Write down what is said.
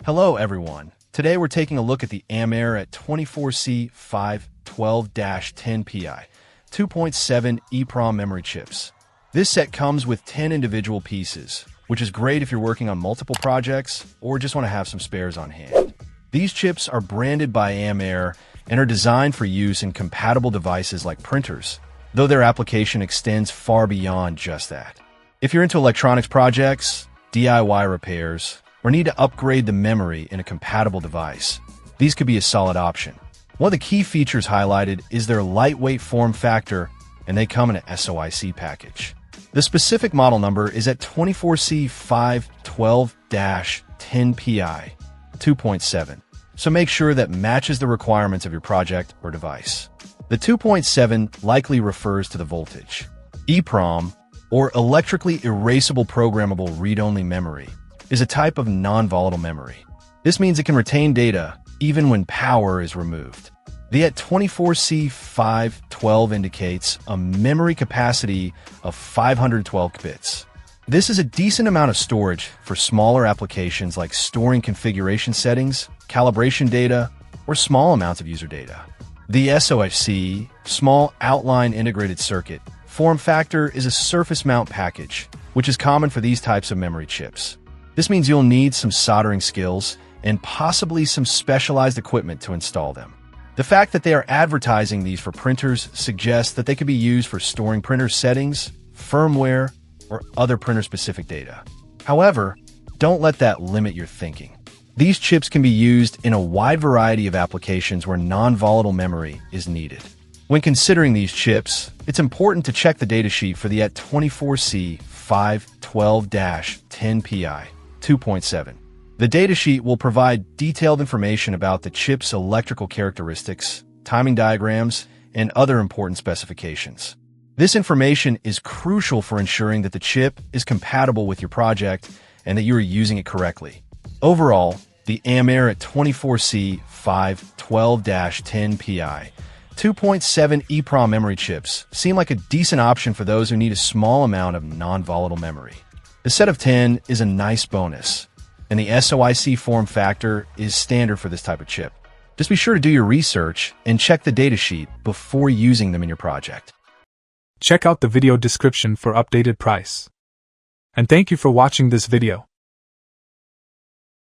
Hello everyone. Today we're taking a look at the AmAir AT24C512-10PI 2.7 EEPROM memory chips. This set comes with 10 individual pieces, which is great if you're working on multiple projects or just want to have some spares on hand. These chips are branded by AmAir and are designed for use in compatible devices like printers, though their application extends far beyond just that. If you're into electronics projects, DIY repairs, or need to upgrade the memory in a compatible device, these could be a solid option. One of the key features highlighted is their lightweight form factor, and they come in an SOIC package. The specific model number is at 24C512-10PI 2.7, so make sure that matches the requirements of your project or device. The 2.7 likely refers to the voltage. EEPROM, or electrically erasable programmable read-only memory, is a type of non-volatile memory. This means it can retain data even when power is removed. The AT24C512 indicates a memory capacity of 512 bits. This is a decent amount of storage for smaller applications like storing configuration settings, calibration data, or small amounts of user data. The SOIC, Small Outline Integrated Circuit, form factor is a surface mount package, which is common for these types of memory chips. This means you'll need some soldering skills and possibly some specialized equipment to install them. The fact that they are advertising these for printers suggests that they could be used for storing printer settings, firmware, or other printer-specific data. However, don't let that limit your thinking. These chips can be used in a wide variety of applications where non-volatile memory is needed. When considering these chips, it's important to check the datasheet for the AT24C512-10PI 2.7. The datasheet will provide detailed information about the chip's electrical characteristics, timing diagrams, and other important specifications. This information is crucial for ensuring that the chip is compatible with your project and that you are using it correctly. Overall, the AmAir AT24C512-10PI 2.7 EEPROM memory chips seem like a decent option for those who need a small amount of non-volatile memory. The set of 10 is a nice bonus, and the SOIC form factor is standard for this type of chip. Just be sure to do your research and check the datasheet before using them in your project. Check out the video description for updated price. And thank you for watching this video.